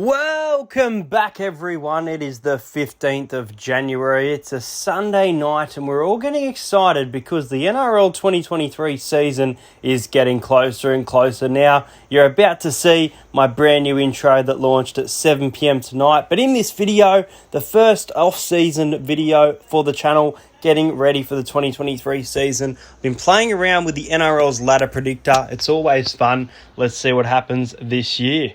Welcome back, everyone. It is the 15th of January. It's a Sunday night and we're all getting excited because the NRL 2023 season is getting closer and closer. Now, you're about to see my brand new intro that launched at 7 p.m. tonight. But in this video, the first off-season video for the channel, getting ready for the 2023 season. I've been playing around with the NRL's Ladder Predictor. It's always fun. Let's see what happens this year.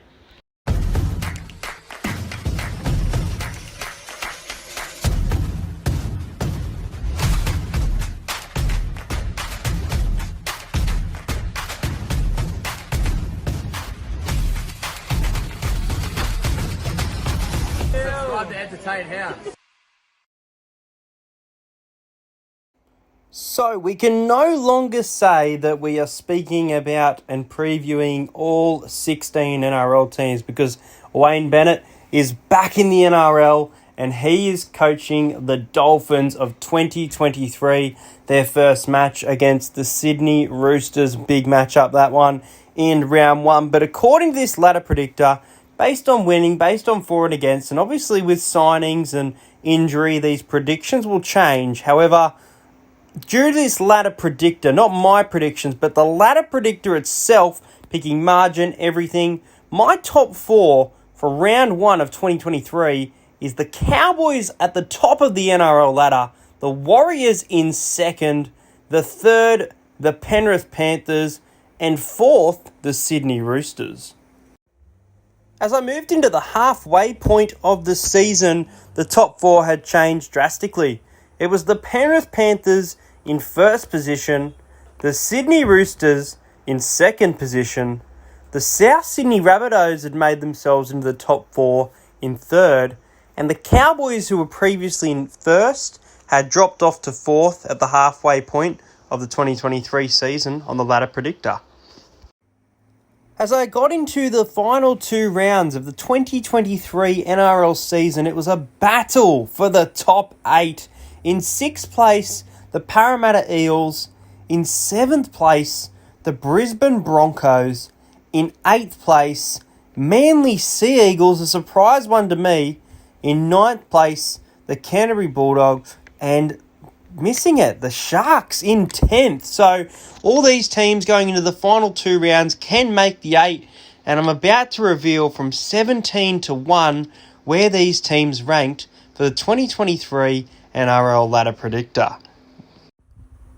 So we can no longer say that we are speaking about and previewing all 16 NRL teams because Wayne Bennett is back in the NRL and he is coaching the Dolphins of 2023, their first match against the Sydney Roosters. Big matchup, that one, in round one. But according to this Ladder Predictor, based on winning, based on for and against, and obviously with signings and injury, these predictions will change. However, due to this Ladder Predictor, not my predictions, but the Ladder Predictor itself, picking margin, everything, my top four for round one of 2023 is the Cowboys at the top of the NRL ladder, the Warriors in second, the third, the Penrith Panthers, and fourth, the Sydney Roosters. As I moved into the halfway point of the season, the top four had changed drastically. It was the Penrith Panthers in first position, the Sydney Roosters in second position, the South Sydney Rabbitohs had made themselves into the top four in third, and the Cowboys, who were previously in first, had dropped off to fourth at the halfway point of the 2023 season on the Ladder Predictor. As I got into the final two rounds of the 2023 NRL season, it was a battle for the top eight. In sixth place, the Parramatta Eels. In seventh place, the Brisbane Broncos. In eighth place, Manly Sea Eagles, a surprise one to me. In ninth place, the Canterbury Bulldogs. And missing it, the Sharks in 10th. So all these teams going into the final two rounds can make the eight. And I'm about to reveal from 17 to 1 where these teams ranked for the 2023 NRL Ladder Predictor.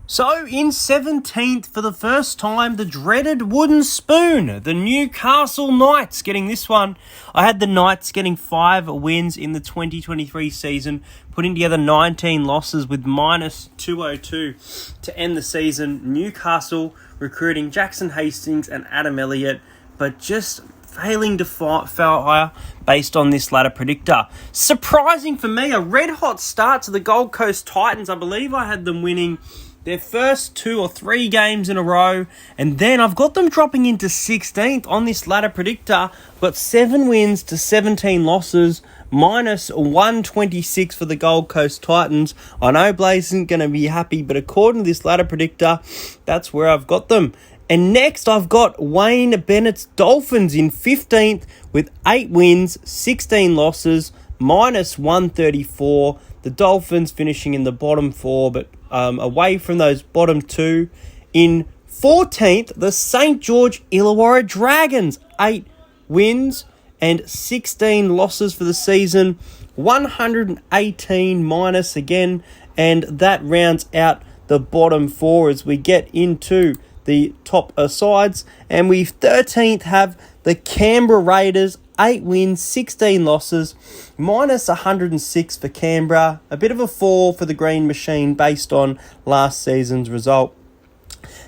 So, in 17th, for the first time, the dreaded wooden spoon, the Newcastle Knights getting this one. I had the Knights getting 5 wins in the 2023 season, putting together 19 losses with minus 202 to end the season. Newcastle recruiting Jackson Hastings and Adam Elliott, but just failing to fire based on this Ladder Predictor. Surprising for me, a red-hot start to the Gold Coast Titans. I believe I had them winning their first 2 or 3 games in a row, and then I've got them dropping into 16th on this Ladder Predictor. I've got 7 wins to 17 losses, minus 126 for the Gold Coast Titans. I know Blaze isn't going to be happy, but according to this Ladder Predictor, that's where I've got them. And next, I've got Wayne Bennett's Dolphins in 15th with 8 wins, 16 losses, minus 134. The Dolphins finishing in the bottom 4, but away from those bottom 2. In 14th, the St. George Illawarra Dragons, 8 wins and 16 losses for the season, 118 minus again, and that rounds out the bottom 4 as we get into the top sides. And we 13th have the Canberra Raiders, 8 wins, 16 losses, minus 106 for Canberra. A bit of a fall for the Green Machine based on last season's result.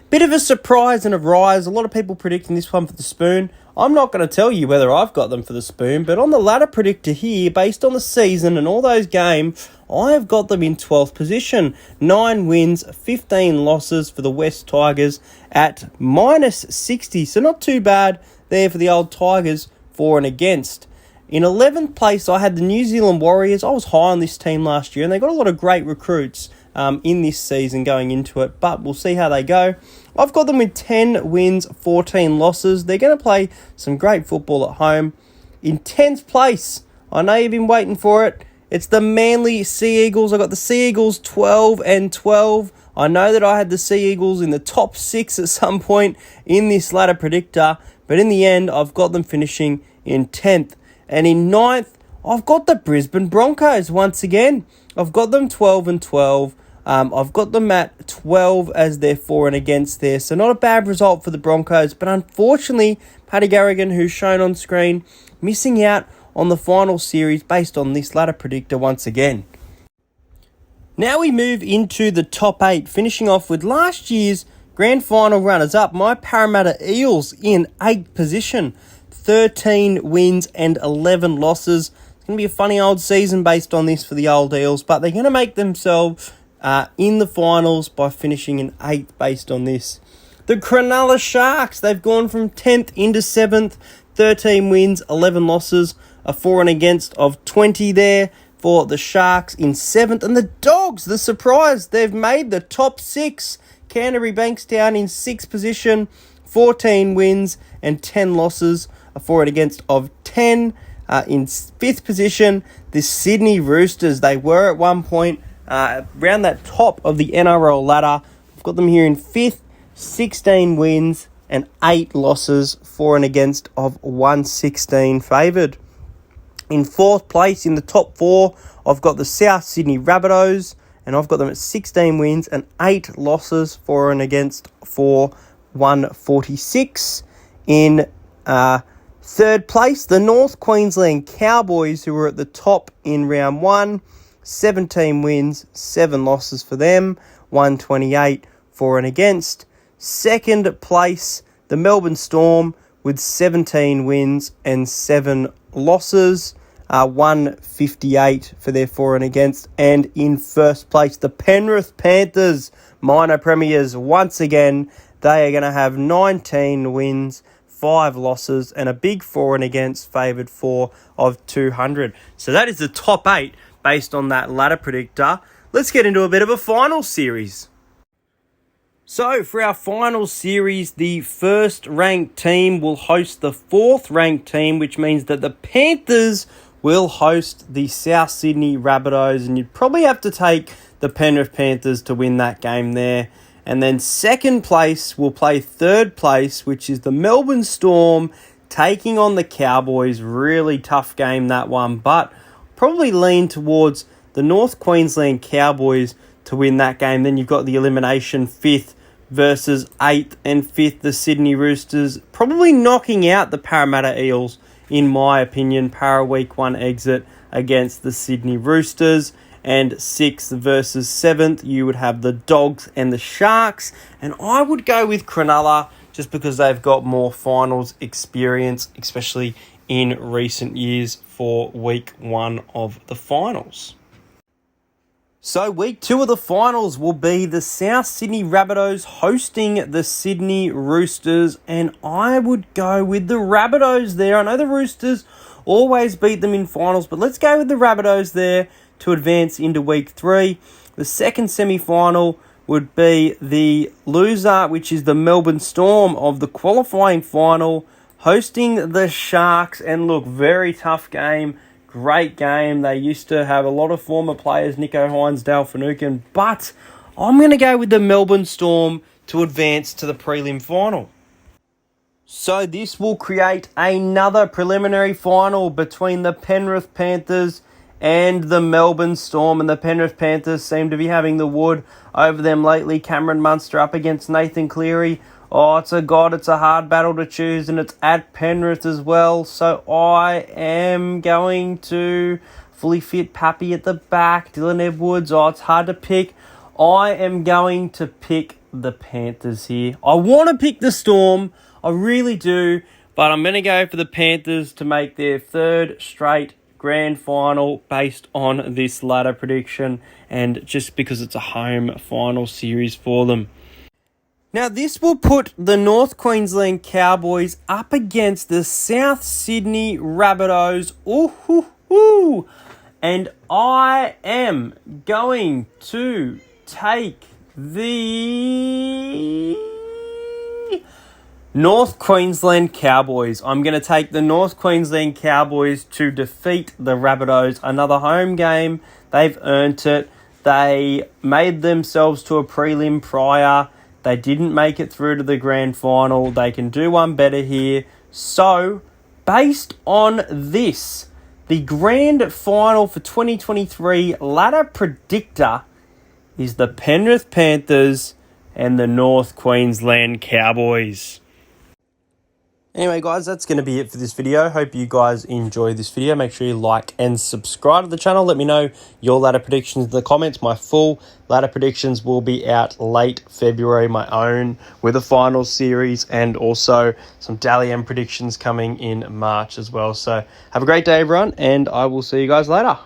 Bit of a surprise and a rise. A lot of people predicting this one for the spoon. I'm not going to tell you whether I've got them for the spoon, but on the Ladder Predictor here, based on the season and all those games, I have got them in 12th position. 9 wins, 15 losses for the West Tigers at minus 60. So not too bad there for the old Tigers, for and against. In 11th place, I had the New Zealand Warriors. I was high on this team last year, and they got a lot of great recruits in this season going into it, but we'll see how they go. I've got them with 10 wins, 14 losses. They're going to play some great football at home. In 10th place, I know you've been waiting for it. It's the Manly Sea Eagles. I got the Sea Eagles 12 and 12. I know that I had the Sea Eagles in the top 6 at some point in this ladder predictor, but in the end, I've got them finishing in 10th. And in 9th, I've got the Brisbane Broncos once again. I've got them 12 and 12. I've got them at 12 as their for and against there. So not a bad result for the Broncos, but unfortunately, Paddy Garrigan, who's shown on screen, missing out on the final series based on this ladder predictor once again. Now we move into the top 8, finishing off with last year's grand final runners-up, my Parramatta Eels in 8th position. 13 wins and 11 losses. It's going to be a funny old season based on this for the old Eels, but they're going to make themselves in the finals by finishing in 8th based on this. The Cronulla Sharks, they've gone from 10th into 7th, 13 wins, 11 losses, a for and against of 20 there for the Sharks in 7th. And the Dogs, the surprise, they've made the top 6. Canterbury Bankstown in 6th position, 14 wins and 10 losses, a for and against of 10. In 5th position, the Sydney Roosters, they were at one point around that top of the NRL ladder. I've got them here in 5th, 16 wins and 8 losses, for and against of 116 favoured. In 4th place in the top 4, I've got the South Sydney Rabbitohs, and I've got them at 16 wins and 8 losses, for and against for 146. In 3rd place, the North Queensland Cowboys, who were at the top in round 1, 17 wins, 7 losses for them, 128 for and against. 2nd place, the Melbourne Storm, with 17 wins and 7 losses, 158 for their for and against. And in 1st place, the Penrith Panthers, minor premiers, once again, they are going to have 19 wins, 5 losses, and a big for and against favoured for of 200. So that is the top 8 based on that ladder predictor. Let's get into a bit of a final series. So for our final series, the 1st ranked team will host the 4th ranked team, which means that the Panthers will host the South Sydney Rabbitohs, and you'd probably have to take the Penrith Panthers to win that game there. And then 2nd place will play 3rd place, which is the Melbourne Storm taking on the Cowboys. Really tough game, that one, but probably lean towards the North Queensland Cowboys to win that game. Then you've got the elimination 5th versus 8th and 5th, the Sydney Roosters, probably knocking out the Parramatta Eels, in my opinion. Para week 1 exit against the Sydney Roosters. And 6th versus 7th, you would have the Dogs and the Sharks. And I would go with Cronulla just because they've got more finals experience, especially in recent years for week 1 of the finals. So week 2 of the finals will be the South Sydney Rabbitohs hosting the Sydney Roosters, and I would go with the Rabbitohs there. I know the Roosters always beat them in finals, but let's go with the Rabbitohs there to advance into week 3. The second semi-final would be the loser, which is the Melbourne Storm of the qualifying final, hosting the Sharks. And look, very tough game. Great game. They used to have a lot of former players, Nico Hines, Dale Finucane, but I'm going to go with the Melbourne Storm to advance to the prelim final. So this will create another preliminary final between the Penrith Panthers and the Melbourne Storm, and the Penrith Panthers seem to be having the wood over them lately. Cameron Munster up against Nathan Cleary. Oh, it's a hard battle to choose, and it's at Penrith as well. So I am going to fully fit Pappy at the back. Dylan Edwards, it's hard to pick. I am going to pick the Panthers here. I want to pick the Storm, I really do, but I'm going to go for the Panthers to make their 3rd straight grand final based on this ladder prediction, and just because it's a home final series for them. Now, this will put the North Queensland Cowboys up against the South Sydney Rabbitohs. Ooh. And I am going to take the North Queensland Cowboys. I'm going to take the North Queensland Cowboys to defeat the Rabbitohs. Another home game. They've earned it. They made themselves to a prelim prior. They didn't make it through to the grand final. They can do one better here. So, based on this, the grand final for 2023 Ladder Predictor is the Penrith Panthers and the North Queensland Cowboys. Anyway, guys, that's going to be it for this video. Hope you guys enjoy this video. Make sure you like and subscribe to the channel. Let me know your ladder predictions in the comments. My full ladder predictions will be out late February, my own, with a final series and also some Dally M predictions coming in March as well. So have a great day, everyone, and I will see you guys later.